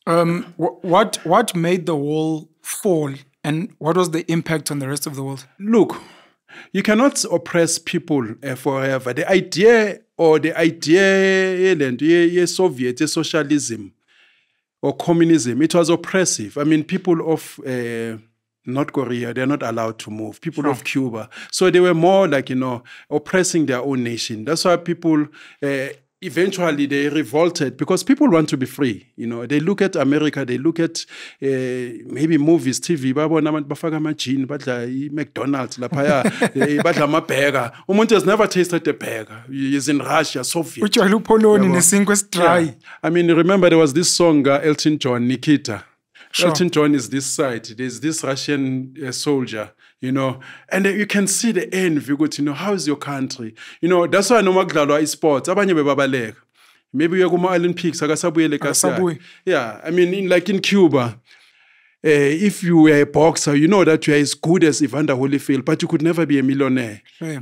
What made the wall fall, and what was the impact on the rest of the world? Look, you cannot oppress people forever. The idea Soviet socialism or communism, it was oppressive. I mean, people of North Korea, they're not allowed to move. People of Cuba. So they were more like, oppressing their own nation. That's why people, eventually they revolted because people want to be free. They look at America, they look at maybe movies, TV, McDonald's, burger. Umuntu has never tasted a burger. He's in Russia, Soviet. Dry. I mean, remember there was this song, Elton John, Nikita. Sure. Elton John is this side. There's this Russian soldier, and you can see the envy. You go to, how is your country? That's why no magdalo sports. Abanye bebabaleka. Maybe you're going to Olympics. Yeah, I mean, like in Cuba, if you were a boxer, you know that you are as good as Evander Holyfield, but you could never be a millionaire. Yeah,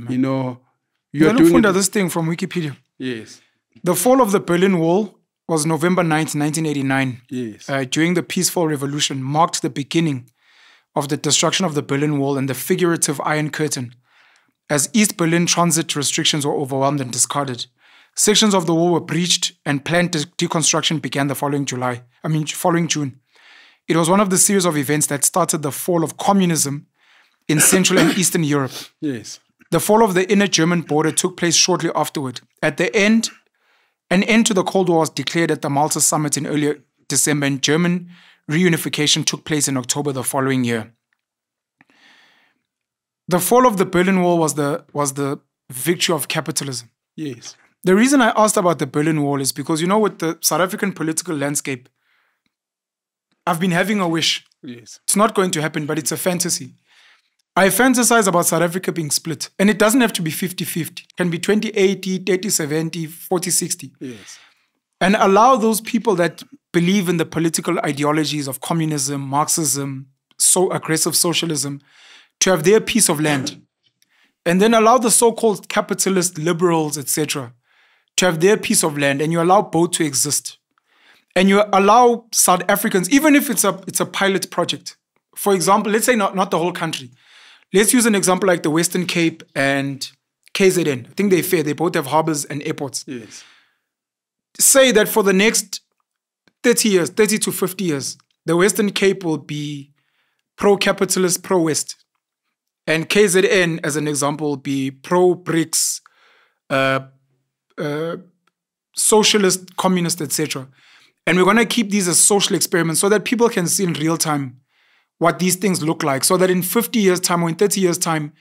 You're doing this thing from Wikipedia. Yes. The fall of the Berlin Wall was November 9th, 1989. Yes. During the peaceful revolution, marked the beginning of the destruction of the Berlin Wall and the figurative Iron Curtain. As East Berlin transit restrictions were overwhelmed and discarded, sections of the wall were breached and planned deconstruction began the following June. It was one of the series of events that started the fall of communism in Central and Eastern Europe. Yes. The fall of the inner German border took place shortly afterward. At the end, an end to the Cold War was declared at the Malta summit in early December, and German reunification took place in October the following year. The fall of the Berlin Wall was the victory of capitalism. Yes. The reason I asked about the Berlin Wall is because, with the South African political landscape, I've been having a wish. Yes. It's not going to happen, but it's a fantasy. I fantasize about South Africa being split. And it doesn't have to be 50-50. It can be 20-80, 30-70, 40-60. Yes. And allow those people that believe in the political ideologies of communism, Marxism, so aggressive socialism, to have their piece of land. And then allow the so-called capitalist liberals, etc., to have their piece of land. And you allow both to exist. And you allow South Africans, even if it's a pilot project. For example, let's say not the whole country. Let's use an example like the Western Cape and KZN. I think they're fair. They both have harbors and airports. Yes. Say that for the next 30 to 50 years, the Western Cape will be pro-capitalist, pro-West. And KZN, as an example, will be pro-BRICS, socialist, communist, etc. And we're going to keep these as social experiments so that people can see in real time what these things look like, so that in 50 years' time or in 30 years' time,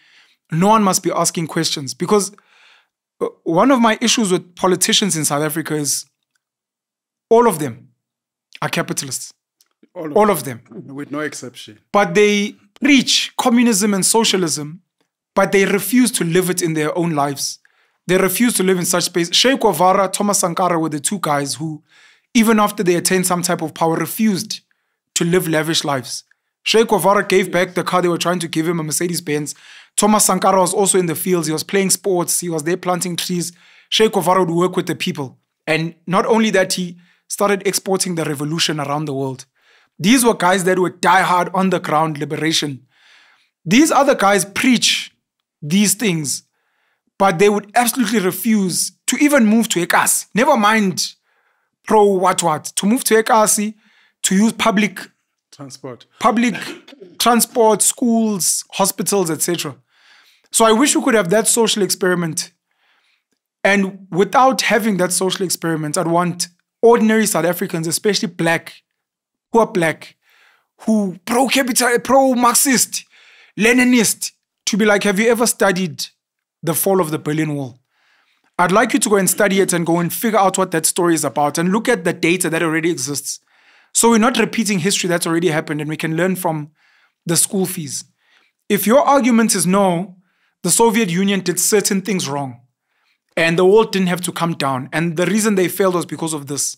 no one must be asking questions. Because one of my issues with politicians in South Africa is all of them are capitalists. All of them. With no exception. But they preach communism and socialism, but they refuse to live it in their own lives. They refuse to live in such space. Sheikh Wavara, Thomas Sankara were the two guys who, even after they attained some type of power, refused to live lavish lives. Sheikh Wavara gave back the car they were trying to give him, a Mercedes-Benz. Thomas Sankara was also in the fields. He was playing sports. He was there planting trees. Sheikh Wavara would work with the people. And not only that, he started exporting the revolution around the world. These were guys that would die hard on the ground liberation. These other guys preach these things, but they would absolutely refuse to even move to Ekasi. Never mind pro-what. To move to Ekasi, to use public transport, schools, hospitals, etc. So I wish we could have that social experiment. And without having that social experiment, I'd want ordinary South Africans, especially who are black, who pro-capital, pro-Marxist, Leninist, to be like, have you ever studied the fall of the Berlin Wall? I'd like you to go and study it and go and figure out what that story is about and look at the data that already exists. So we're not repeating history that's already happened and we can learn from the school fees. If your argument is no, the Soviet Union did certain things wrong and the wall didn't have to come down, and the reason they failed was because of this,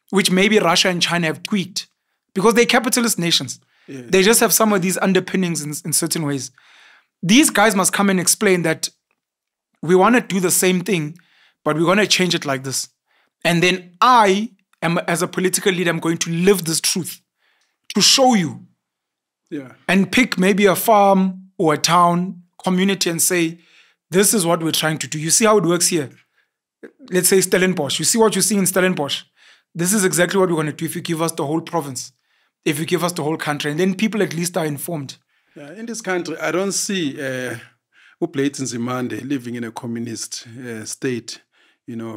which maybe Russia and China have tweaked because they're capitalist nations. Yeah. They just have some of these underpinnings in certain ways. These guys must come and explain that we want to do the same thing, but we're going to change it like this. And then I, as a political leader, I'm going to live this truth to show you. Yeah. And pick maybe a farm or a town, community, and say, this is what we're trying to do. You see how it works here? Let's say Stellenbosch. You see what you see in Stellenbosch? This is exactly what we're going to do if you give us the whole province, if you give us the whole country. And then people at least are informed. Yeah, in this country, I don't see Upleighton Zimande living in a communist state.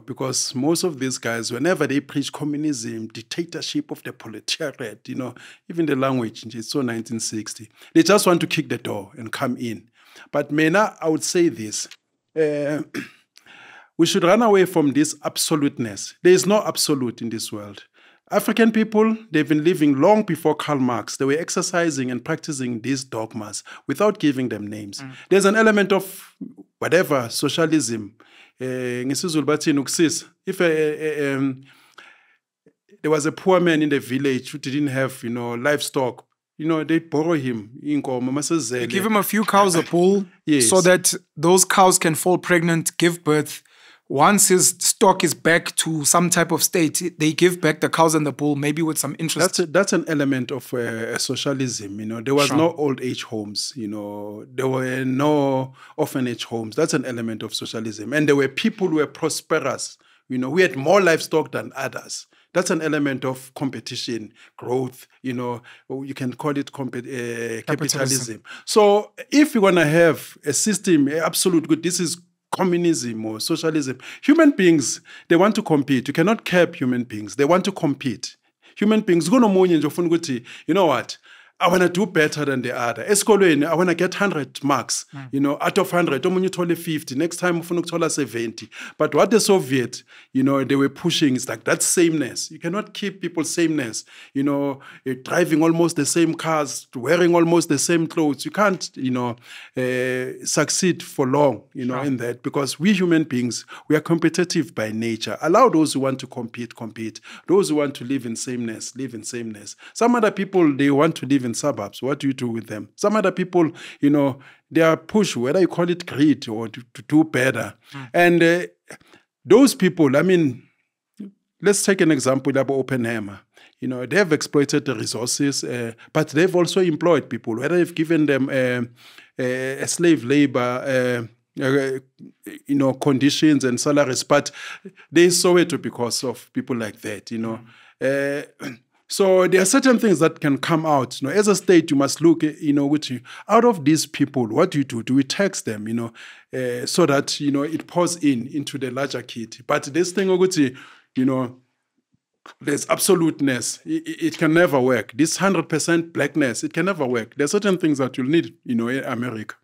Because most of these guys, whenever they preach communism, dictatorship of the proletariat, even the language, it's so 1960. They just want to kick the door and come in. But Mena, I would say this. We should run away from this absoluteness. There is no absolute in this world. African people, they've been living long before Karl Marx. They were exercising and practicing these dogmas without giving them names. There's an element of whatever, socialism. If there was a poor man in the village who didn't have, livestock, they borrow him. They give him a few cows, a bull, yes, so that those cows can fall pregnant, give birth. Once his stock is back to some type of state, they give back the cows and the bull, maybe with some interest. That's an element of socialism. There was no old age homes. There were no orphanage homes. That's an element of socialism. And there were people who were prosperous. We had more livestock than others. That's an element of competition, growth. You can call it capitalism. So if you want to have a system, absolute good, this is communism or socialism. Human beings, they want to compete. You cannot cap human beings. They want to compete. Human beings, you know what? I want to do better than the other. I want to get 100 marks. Out of 100, I'm only 50. Next time, I'm going to 70. But what the Soviet, they were pushing is like that sameness. You cannot keep people sameness. Driving almost the same cars, wearing almost the same clothes. You can't, succeed for long, in that, because we human beings, we are competitive by nature. Allow those who want to compete. Those who want to live in sameness, live in sameness. Some other people, they want to live in suburbs. What do you do with them? Some other people, they are pushed, whether you call it greed or to do better. And those people, let's take an example about Oppenheimer. They have exploited the resources, but they've also employed people, whether they've given them a slave labor, conditions and salaries, but they saw it because of people like that, So there are certain things that can come out. As a state, you must look, out of these people, what do you do? Do we tax them, so that, it pours into the larger kit? But this thing, there's absoluteness. It can never work. This 100% blackness, it can never work. There are certain things that you'll need, in America.